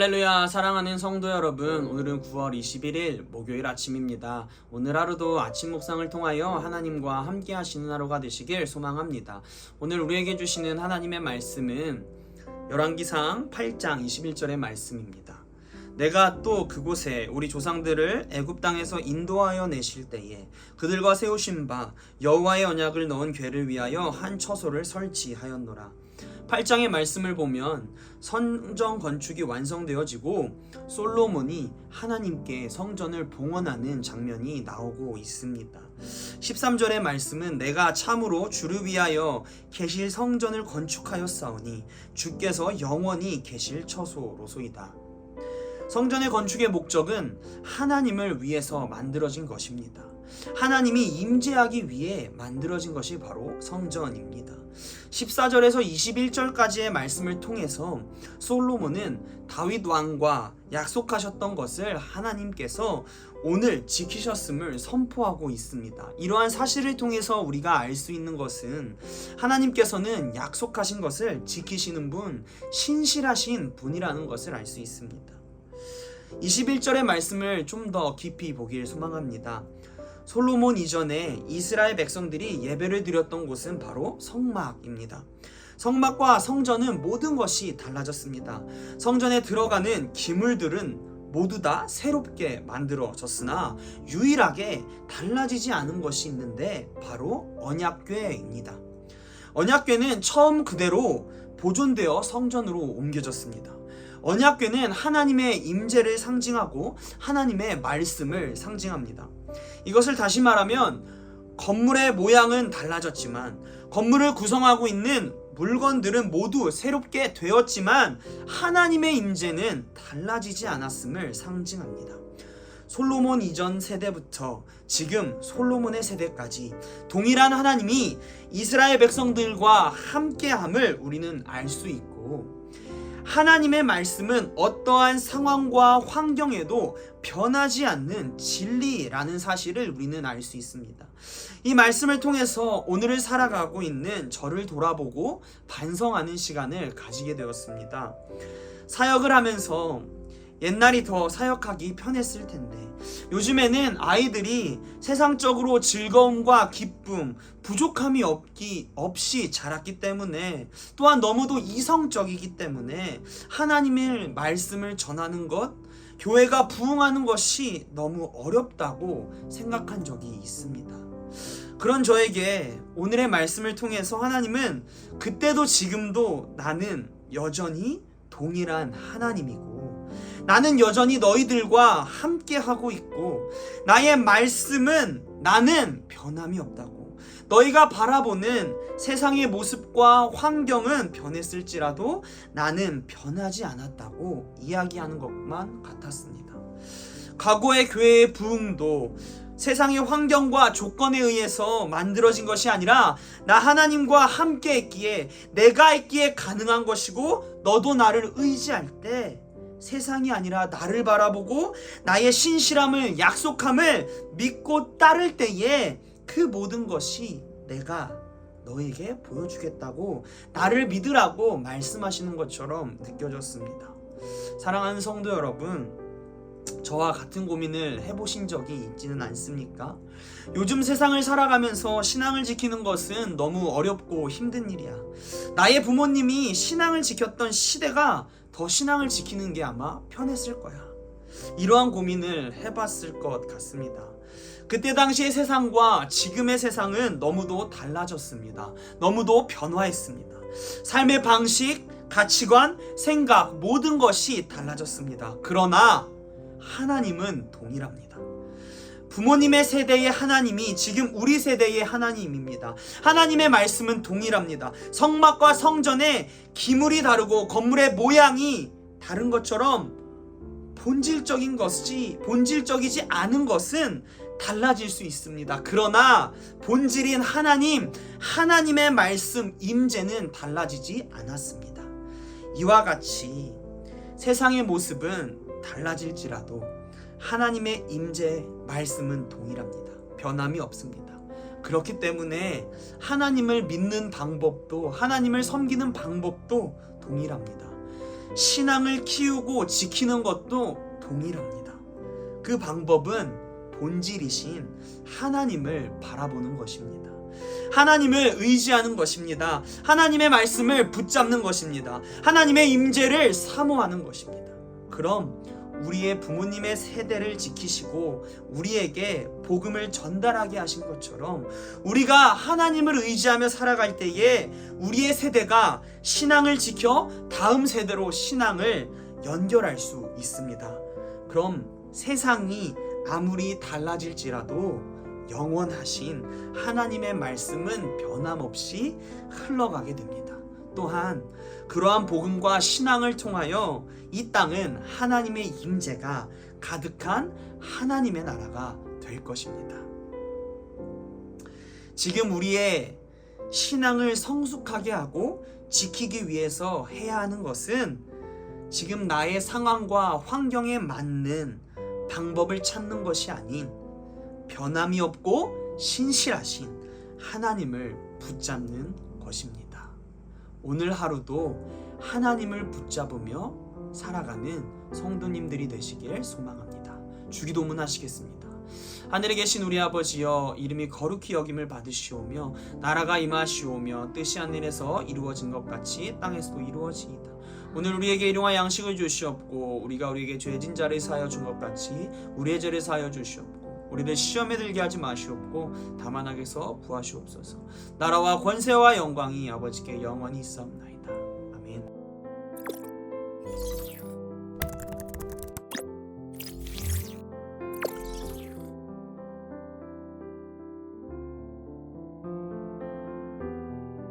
할렐루야. 사랑하는 성도 여러분, 오늘은 9월 21일 목요일 아침입니다. 오늘 하루도 아침 묵상을 통하여 하나님과 함께 하시는 하루가 되시길 소망합니다. 오늘 우리에게 주시는 하나님의 말씀은 열왕기상 8장 21절의 말씀입니다. 내가 또 그곳에 우리 조상들을 애굽 땅에서 인도하여 내실 때에 그들과 세우신 바 여호와의 언약을 넣은 궤를 위하여 한 처소를 설치하였노라. 8장의 말씀을 보면 성전 건축이 완성되어지고 솔로몬이 하나님께 성전을 봉헌하는 장면이 나오고 있습니다. 13절의 말씀은 내가 참으로 주를 위하여 계실 성전을 건축하였사오니 주께서 영원히 계실 처소로소이다. 성전의 건축의 목적은 하나님을 위해서 만들어진 것입니다. 하나님이 임재하기 위해 만들어진 것이 바로 성전입니다. 14절에서 21절까지의 말씀을 통해서 솔로몬은 다윗 왕과 약속하셨던 것을 하나님께서 오늘 지키셨음을 선포하고 있습니다. 이러한 사실을 통해서 우리가 알 수 있는 것은 하나님께서는 약속하신 것을 지키시는 분, 신실하신 분이라는 것을 알 수 있습니다. 21절의 말씀을 좀 더 깊이 보길 소망합니다. 솔로몬 이전에 이스라엘 백성들이 예배를 드렸던 곳은 바로 성막입니다. 성막과 성전은 모든 것이 달라졌습니다. 성전에 들어가는 기물들은 모두 다 새롭게 만들어졌으나 유일하게 달라지지 않은 것이 있는데 바로 언약궤입니다. 언약궤는 처음 그대로 보존되어 성전으로 옮겨졌습니다. 언약궤는 하나님의 임재를 상징하고 하나님의 말씀을 상징합니다. 이것을 다시 말하면 건물의 모양은 달라졌지만 건물을 구성하고 있는 물건들은 모두 새롭게 되었지만 하나님의 임재는 달라지지 않았음을 상징합니다. 솔로몬 이전 세대부터 지금 솔로몬의 세대까지 동일한 하나님이 이스라엘 백성들과 함께함을 우리는 알 수 있고, 하나님의 말씀은 어떠한 상황과 환경에도 변하지 않는 진리라는 사실을 우리는 알 수 있습니다. 이 말씀을 통해서 오늘을 살아가고 있는 저를 돌아보고 반성하는 시간을 가지게 되었습니다. 사역을 하면서 옛날이 더 사역하기 편했을 텐데 요즘에는 아이들이 세상적으로 즐거움과 기쁨, 부족함이 없이 자랐기 때문에, 또한 너무도 이성적이기 때문에 하나님의 말씀을 전하는 것, 교회가 부흥하는 것이 너무 어렵다고 생각한 적이 있습니다. 그런 저에게 오늘의 말씀을 통해서 하나님은 그때도 지금도 나는 여전히 동일한 하나님이고, 나는 여전히 너희들과 함께 하고 있고, 나의 말씀은 나는 변함이 없다고, 너희가 바라보는 세상의 모습과 환경은 변했을지라도 나는 변하지 않았다고 이야기하는 것만 같았습니다. 과거의 교회의 부흥도 세상의 환경과 조건에 의해서 만들어진 것이 아니라 나 하나님과 함께 했기에, 내가 했기에 가능한 것이고, 너도 나를 의지할 때 세상이 아니라 나를 바라보고 나의 신실함을, 약속함을 믿고 따를 때에 그 모든 것이 내가 너에게 보여주겠다고, 나를 믿으라고 말씀하시는 것처럼 느껴졌습니다. 사랑하는 성도 여러분, 저와 같은 고민을 해보신 적이 있지는 않습니까? 요즘 세상을 살아가면서 신앙을 지키는 것은 너무 어렵고 힘든 일이야. 나의 부모님이 신앙을 지켰던 시대가 더 신앙을 지키는 게 아마 편했을 거야. 이러한 고민을 해봤을 것 같습니다. 그때 당시의 세상과 지금의 세상은 너무도 달라졌습니다. 너무도 변화했습니다. 삶의 방식, 가치관, 생각, 모든 것이 달라졌습니다. 그러나 하나님은 동일합니다. 부모님의 세대의 하나님이 지금 우리 세대의 하나님입니다. 하나님의 말씀은 동일합니다. 성막과 성전의 기물이 다르고 건물의 모양이 다른 것처럼 본질적이지 않은 것은 달라질 수 있습니다. 그러나 본질인 하나님의 말씀, 임재는 달라지지 않았습니다. 이와 같이 세상의 모습은 달라질지라도 하나님의 임재, 말씀은 동일합니다. 변함이 없습니다. 그렇기 때문에 하나님을 믿는 방법도, 하나님을 섬기는 방법도 동일합니다. 신앙을 키우고 지키는 것도 동일합니다. 그 방법은 본질이신 하나님을 바라보는 것입니다. 하나님을 의지하는 것입니다. 하나님의 말씀을 붙잡는 것입니다. 하나님의 임재를 사모하는 것입니다. 그럼 우리의 부모님의 세대를 지키시고 우리에게 복음을 전달하게 하신 것처럼 우리가 하나님을 의지하며 살아갈 때에 우리의 세대가 신앙을 지켜 다음 세대로 신앙을 연결할 수 있습니다. 그럼 세상이 아무리 달라질지라도 영원하신 하나님의 말씀은 변함없이 흘러가게 됩니다. 또한 그러한 복음과 신앙을 통하여 이 땅은 하나님의 임재가 가득한 하나님의 나라가 될 것입니다. 지금 우리의 신앙을 성숙하게 하고 지키기 위해서 해야 하는 것은 지금 나의 상황과 환경에 맞는 방법을 찾는 것이 아닌 변함이 없고 신실하신 하나님을 붙잡는 것입니다. 오늘 하루도 하나님을 붙잡으며 살아가는 성도님들이 되시길 소망합니다. 주기도문 하시겠습니다. 하늘에 계신 우리 아버지여, 이름이 거룩히 여김을 받으시오며 나라가 임하시오며 뜻이 하늘에서 이루어진 것 같이 땅에서도 이루어지이다. 오늘 우리에게 일용할 양식을 주시옵고 우리가 우리에게 죄진 자를 사하여 준 것 같이 우리의 죄를 사하여 주시옵고 우리를 시험에 들게 하지 마시옵고 다만 악에서 구하시옵소서. 나라와 권세와 영광이 아버지께 영원히 있사옵나이다.